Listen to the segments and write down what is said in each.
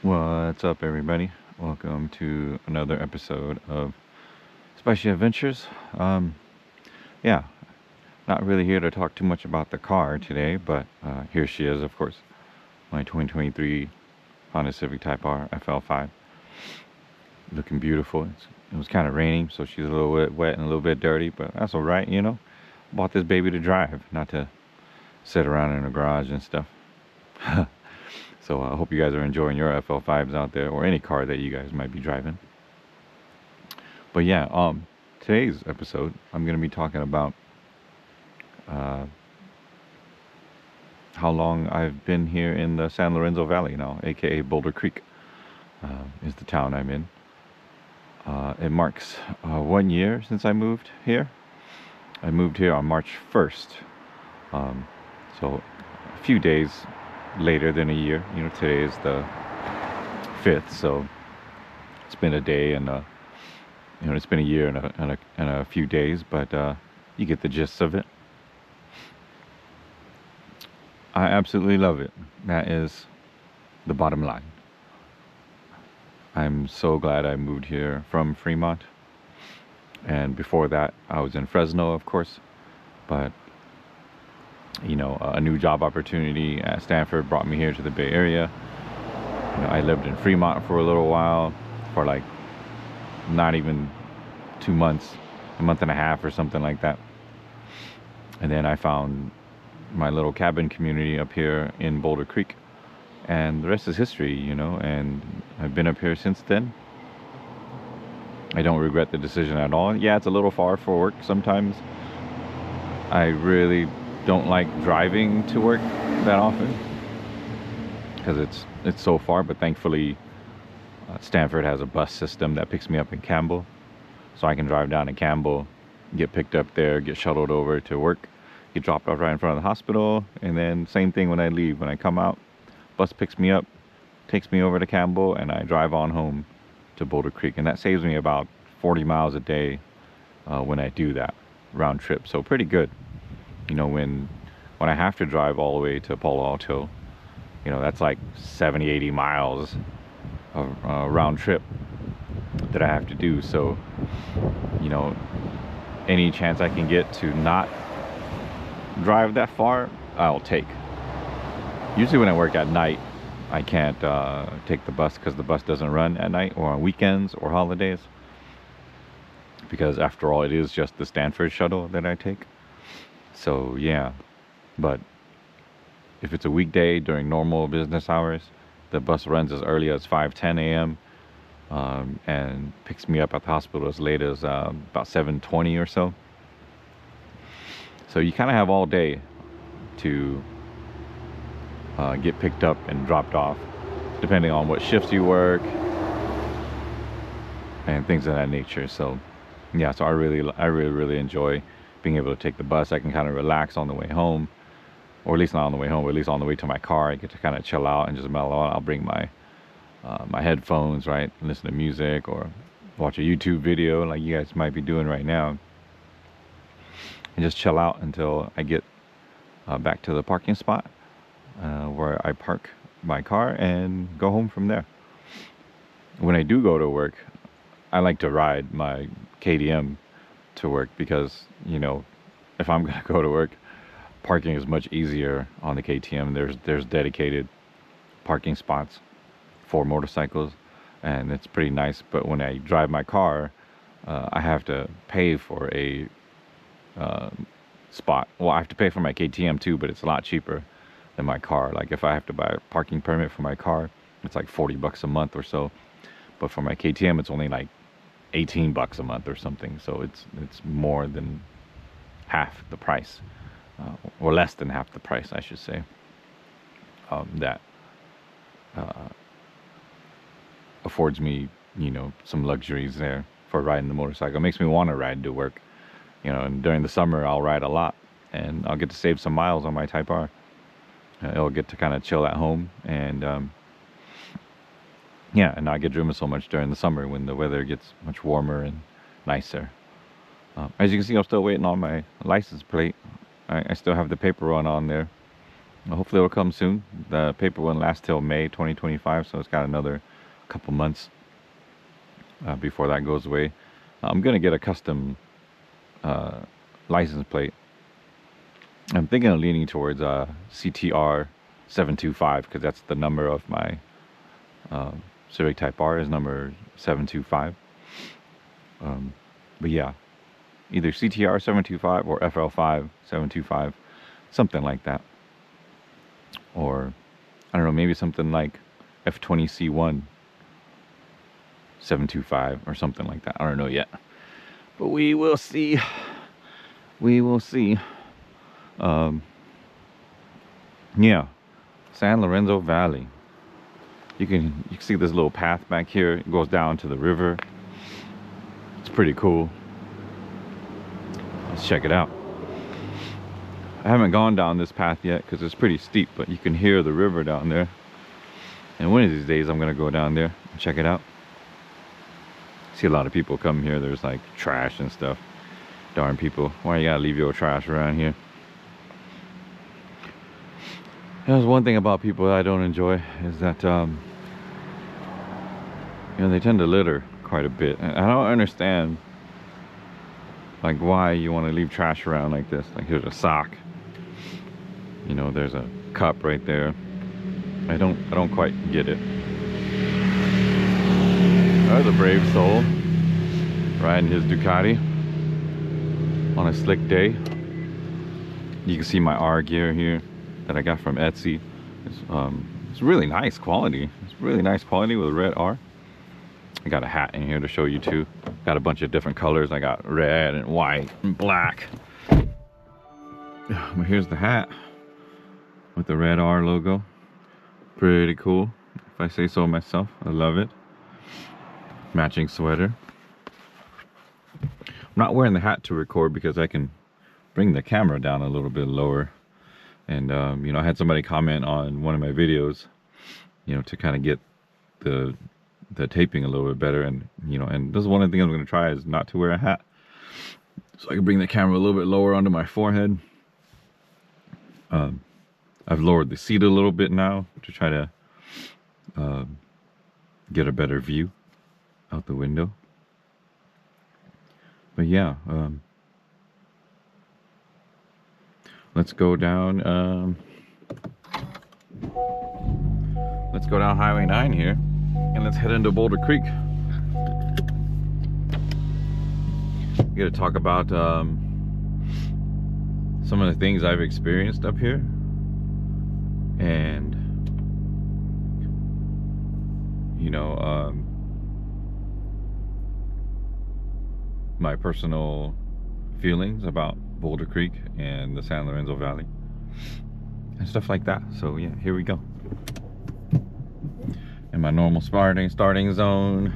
What's up, everybody? Welcome to another episode of Spicy Adventures. Um, yeah, not really here to talk too much about the car today, but here she is, of course, my 2023 Honda Civic Type R FL5, looking beautiful. It was kind of raining, so she's a little bit wet and a little bit dirty, but that's all right, you know. Bought this baby to drive, not to sit around in a garage and stuff. So I hope you guys are enjoying your FL5s out there, or any car that you guys might be driving. But yeah, today's episode, I'm going to be talking about uh, how long I've been here in the San Lorenzo Valley now, aka Boulder Creek, is the town I'm in. It marks 1 year since I moved here. I moved here on March 1st, so a few days later than a year. You know, today is the 5th, so it's been a day and it's been a year and a few days, but you get the gist of it. I absolutely love it. That is the bottom line. I'm so glad I moved here from Fremont. And before that, I was in Fresno, of course. But, a new job opportunity at Stanford brought me here to the Bay Area. I lived in Fremont for a little while, for like not even 2 months, a month and a half or something like that. And then I found my little cabin community up here in Boulder Creek, and the rest is history, and I've been up here since then. I don't regret the decision at all. Yeah, it's a little far for work sometimes. I really don't like driving to work that often because it's so far, but thankfully Stanford has a bus system that picks me up in Campbell, so I can drive down to Campbell, get picked up there, get shuttled over to work, get dropped off right in front of the hospital, and then same thing when I leave. When I come out, bus picks me up, takes me over to Campbell, and I drive on home to Boulder Creek, and that saves me about 40 miles a day when I do that round trip. So pretty good. When I have to drive all the way to Palo Alto, that's like 70-80 miles of round trip that I have to do. So any chance I can get to not drive that far, I'll take. Usually when I work at night, I can't take the bus because the bus doesn't run at night or on weekends or holidays, because after all, it is just the Stanford shuttle that I take. So yeah, but if it's a weekday during normal business hours, the bus runs as early as 5:10 a.m. And picks me up at the hospital as late as about 7:20 or so. So you kind of have all day to get picked up and dropped off, depending on what shifts you work and things of that nature. So yeah, so I really enjoy being able to take the bus. I can kind of relax on the way home, or at least not on the way home, but at least on the way to my car. I get to kind of chill out and just mellow out. I'll bring my my headphones, right, and listen to music or watch a YouTube video like you guys might be doing right now, and just chill out until I get back to the parking spot where I park my car and go home from there. When I do go to work, I like to ride my KTM to work because, if I'm going to go to work, parking is much easier on the KTM. There's dedicated parking spots for motorcycles, and it's pretty nice. But when I drive my car, I have to pay for a spot. Well, I have to pay for my KTM too, but it's a lot cheaper than my car. Like if I have to buy a parking permit for my car, it's like $40 a month or so. But for my KTM, it's only like $18 a month or something. So it's more than half the price, or less than half the price, I should say. That affords me, some luxuries there for riding the motorcycle. It makes me want to ride to work. And during the summer, I'll ride a lot, and I'll get to save some miles on my Type R. I'll get to kind of chill at home, and and not get driven so much during the summer when the weather gets much warmer and nicer. As you can see, I'm still waiting on my license plate. I still have the paper run on there. Hopefully it'll come soon. The paper won't last till May 2025, so it's got another couple months before that goes away. I'm gonna get a custom license plate. I'm thinking of leaning towards CTR 725 because that's the number of my Civic Type R is number 725. But yeah, either CTR 725 or FL5 725, something like that. Or I don't know, maybe something like F20C1 725 or something like that. I don't know yet, but we will see. We will see. Yeah, San Lorenzo Valley. You can see this little path back here. It goes down to the river. It's pretty cool. Let's check it out. I haven't gone down this path yet because it's pretty steep, but you can hear the river down there. And one of these days I'm gonna go down there and check it out. See a lot of people come here. There's like trash and stuff. Darn people, why you gotta leave your trash around here? There's one thing about people that I don't enjoy is that you know, they tend to litter quite a bit. And I don't understand like why you want to leave trash around like this. Like here's a sock. You know, there's a cup right there. I don't quite get it. There's a brave soul riding his Ducati on a slick day. You can see my R gear here that I got from Etsy. It's really nice quality. It's really nice quality with a red R. I got a hat in here to show you too. Got a bunch of different colors. I got red and white and black. But here's the hat with the red R logo. Pretty cool, if I say so myself. I love it. Matching sweater. I'm not wearing the hat to record because I can bring the camera down a little bit lower. And you know, I had somebody comment on one of my videos, you know, to kind of get the taping a little bit better. And you know, and this is one of the things I'm going to try is not to wear a hat, so I can bring the camera a little bit lower onto my forehead. I've lowered the seat a little bit now to try to get a better view out the window. But yeah, let's go down. Let's go down Highway 9 here, and let's head into Boulder Creek. We got to talk about some of the things I've experienced up here, and you know, my personal feelings about Boulder Creek and the San Lorenzo Valley and stuff like that. So yeah, here we go. In my normal starting zone.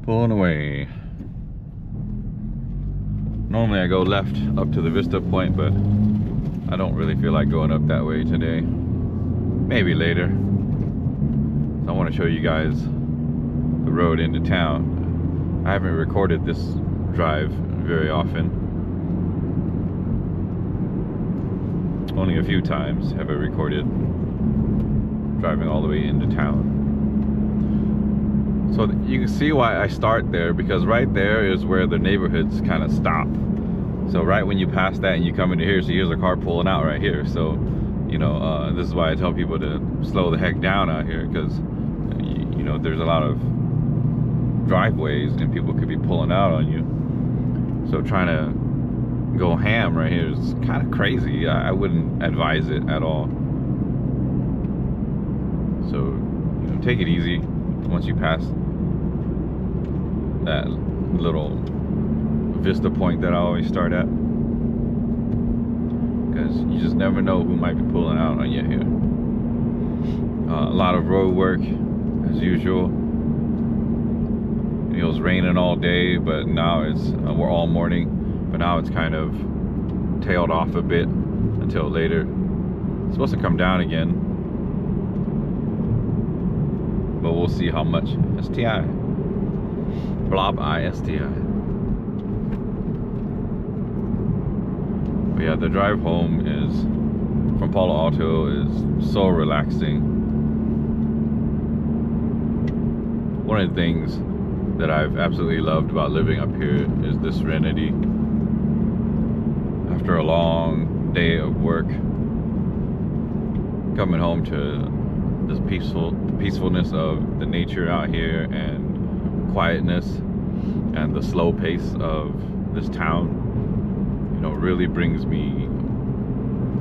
Pulling away. Normally I go left up to the Vista Point, but I don't really feel like going up that way today. Maybe later. So I want to show you guys the road into town. I haven't recorded this drive very often. Only a few times have I recorded driving all the way into town. So you can see why I start there, because right there is where the neighborhoods kind of stop. So right when you pass that and you come into here, so here's a car pulling out right here. So, you know, this is why I tell people to slow the heck down out here, because, you know, there's a lot of driveways and people could be pulling out on you. So trying to go ham right here is kind of crazy. I wouldn't advise it at all. So, you know, take it easy once you pass that little Vista Point that I always start at, because you just never know who might be pulling out on you here. A lot of road work as usual. It was raining all day, but now it's we're all morning, but now it's kind of tailed off a bit until later. It's supposed to come down again, but we'll see how much. STI. Blob I STI. But But yeah, the drive home is from Palo Alto is so relaxing. One of the things that I've absolutely loved about living up here is the serenity. After a long day of work, coming home to this peacefulness of the nature out here and quietness and the slow pace of this town, you know, really brings me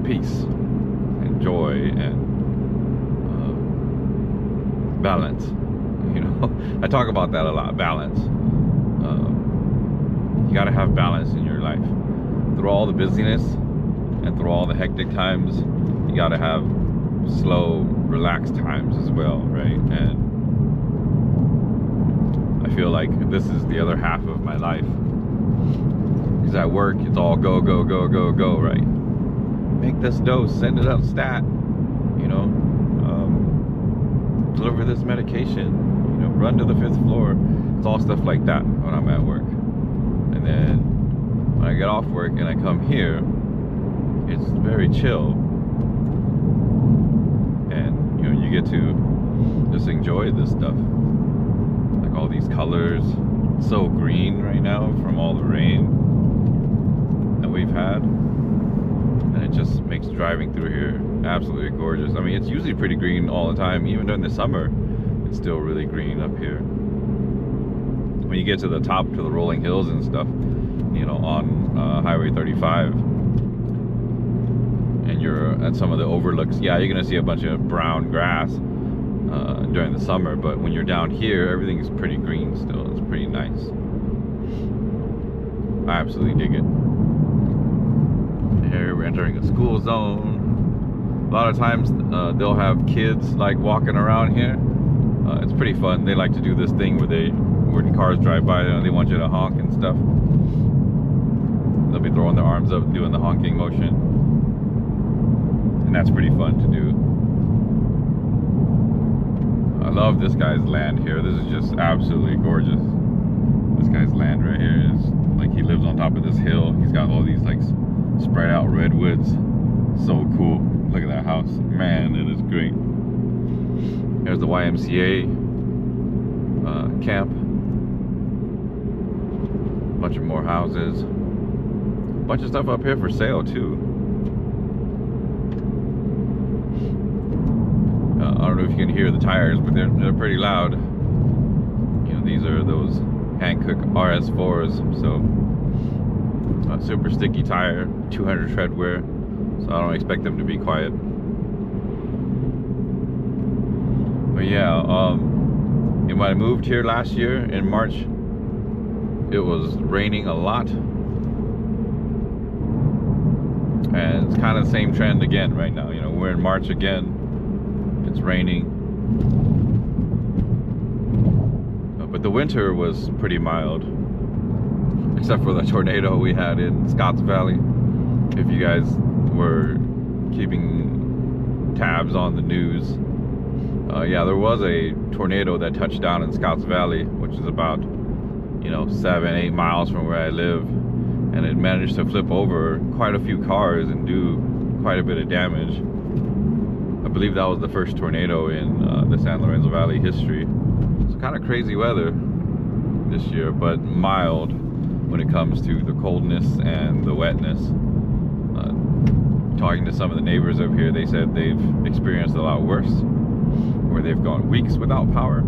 peace and joy and balance. You know, I talk about that a lot, balance. You gotta have balance in your life. Through all the busyness and through all the hectic times, you gotta have slow, relaxed times as well, right? And I feel like this is the other half of my life. Because at work, it's all go, go, go, go, go, right? Make this dose, send it up stat, you know, deliver this medication, you know, run to the 5th floor. It's all stuff like that when I'm at work. And then when I get off work and I come here, it's very chill. And, you know, you get to just enjoy this stuff. Like all these colors. It's so green right now from all the rain that we've had. And it just makes driving through here absolutely gorgeous. I mean, it's usually pretty green all the time. Even during the summer, it's still really green up here. When you get to the top, to the rolling hills and stuff, you know, on Highway 35, and you're at some of the overlooks, yeah, you're gonna see a bunch of brown grass during the summer, but when you're down here, everything's pretty green still. It's pretty nice. I absolutely dig it. Here we're entering a school zone. A lot of times they'll have kids like walking around here. It's pretty fun. They like to do this thing where when cars drive by, they want you to honk and stuff. They'll be throwing their arms up, doing the honking motion. And that's pretty fun to do. I love this guy's land here. This is just absolutely gorgeous. This guy's land right here is like, he lives on top of this hill. He's got all these like spread out redwoods. So cool. Look at that house. Man, it is great. There's the YMCA camp. A bunch of more houses. A bunch of stuff up here for sale too. I don't know if you can hear the tires, but they're pretty loud. You know, these are those Hankook RS4s, so super sticky tire, 200 tread wear, so I don't expect them to be quiet. But yeah, when I moved here last year in March, it was raining a lot, and it's kind of the same trend again right now. You know, we're in March again. It's raining, but the winter was pretty mild, except for the tornado we had in Scotts Valley. If you guys were keeping tabs on the news, yeah, there was a tornado that touched down in Scotts Valley, which is about, you know, 7-8 miles from where I live, and it managed to flip over quite a few cars and do quite a bit of damage. I believe that was the first tornado in the San Lorenzo Valley history. So kind of crazy weather this year, but mild when it comes to the coldness and the wetness. Talking to some of the neighbors up here, they said they've experienced a lot worse, where they've gone weeks without power.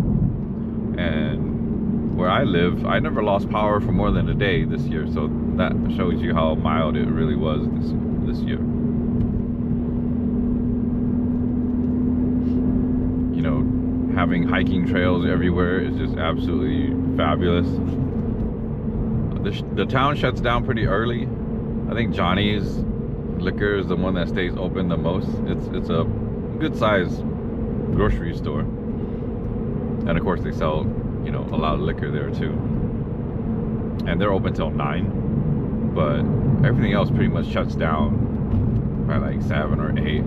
And where I live, I never lost power for more than a day this year, so that shows you how mild it really was this year. You know, having hiking trails everywhere is just absolutely fabulous. The town shuts down pretty early. I think Johnny's Liquor is the one that stays open the most. It's a good size grocery store, and of course they sell, you know, a lot of liquor there too, and they're open till 9, but everything else pretty much shuts down by like 7 or 8.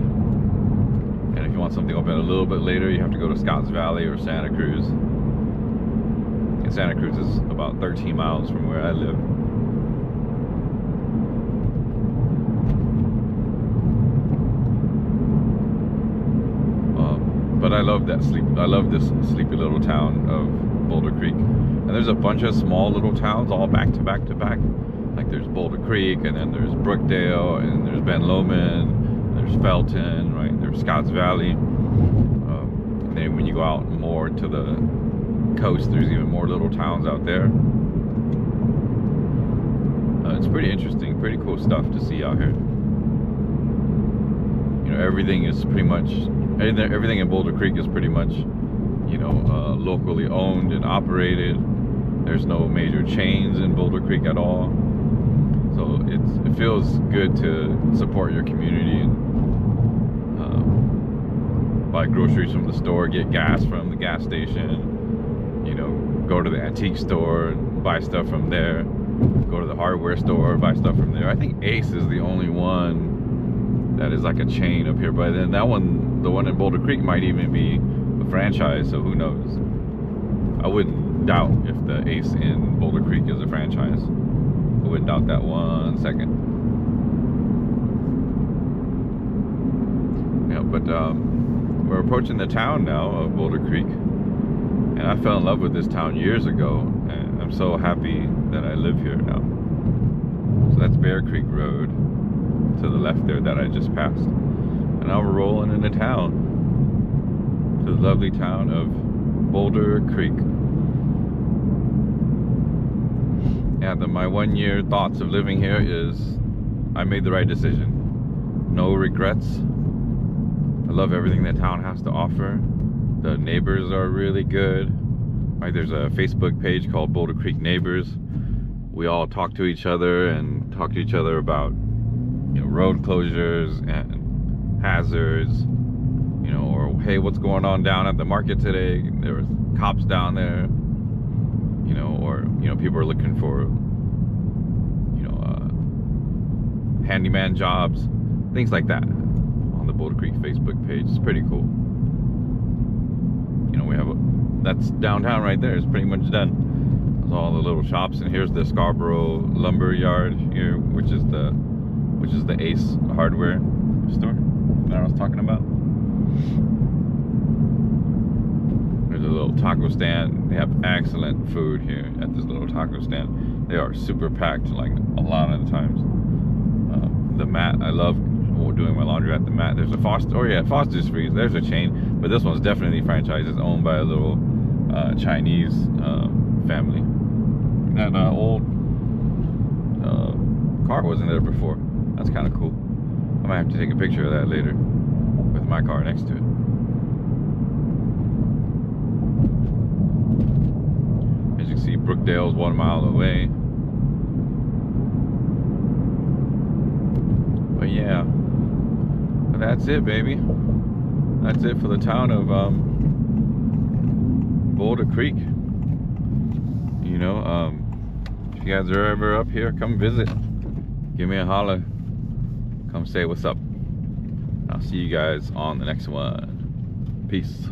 And if you want something open a little bit later, you have to go to Scotts Valley or Santa Cruz. And Santa Cruz is about 13 miles from where I live. But I love that I love this sleepy little town of Boulder Creek. And there's a bunch of small little towns all back to back to back. Like there's Boulder Creek, and then there's Brookdale, and there's Ben Lomond, there's Felton, right? There's Scotts Valley. And then when you go out more to the coast, there's even more little towns out there. It's pretty interesting, pretty cool stuff to see out here. You know, everything is pretty much, everything in Boulder Creek is pretty much, you know, locally owned and operated. There's no major chains in Boulder Creek at all. So it feels good to support your community and buy groceries from the store, get gas from the gas station, you know, go to the antique store and buy stuff from there, go to the hardware store, buy stuff from there. I think Ace is the only one that is like a chain up here, but then that one, the one in Boulder Creek, might even be a franchise, so who knows. I wouldn't doubt if the Ace in Boulder Creek is a franchise. I wouldn't doubt that 1 second. Yeah, but we're approaching the town now of Boulder Creek, and I fell in love with this town years ago, and I'm so happy that I live here now. So that's Bear Creek Road to the left there that I just passed, and now we're rolling into town, to the lovely town of Boulder Creek. And my 1 year thoughts of living here is I made the right decision. No regrets. I love everything that town has to offer. The neighbors are really good. Right, there's a Facebook page called Boulder Creek Neighbors. We all talk to each other and talk to each other about, you know, road closures and hazards, you know, or hey, what's going on down at the market today? There was cops down there, you know, or, you know, people are looking for, you know, handyman jobs, things like that on the Boulder Creek Facebook page. It's pretty cool. You know, we have that's downtown right there. It's pretty much done. There's all the little shops, and here's the Scarborough lumber yard here, which is the Ace hardware store that I was talking about. There's a little taco stand. They have excellent food here at this little taco stand. They are super packed, like a lot of the times. The mat, I love doing my laundry at the mat. There's a Foster, oh yeah, Foster's Freeze. There's a chain, but this one's definitely franchise. It's owned by a little Chinese family. That old car wasn't there before. That's kind of cool. I might have to take a picture of that later with my car next to it. As you can see, Brookdale's 1 mile away. But yeah, that's it, baby. That's it for the town of Boulder Creek. You know, if you guys are ever up here, come visit. Give me a holler. Come say what's up. I'll see you guys on the next one. Peace.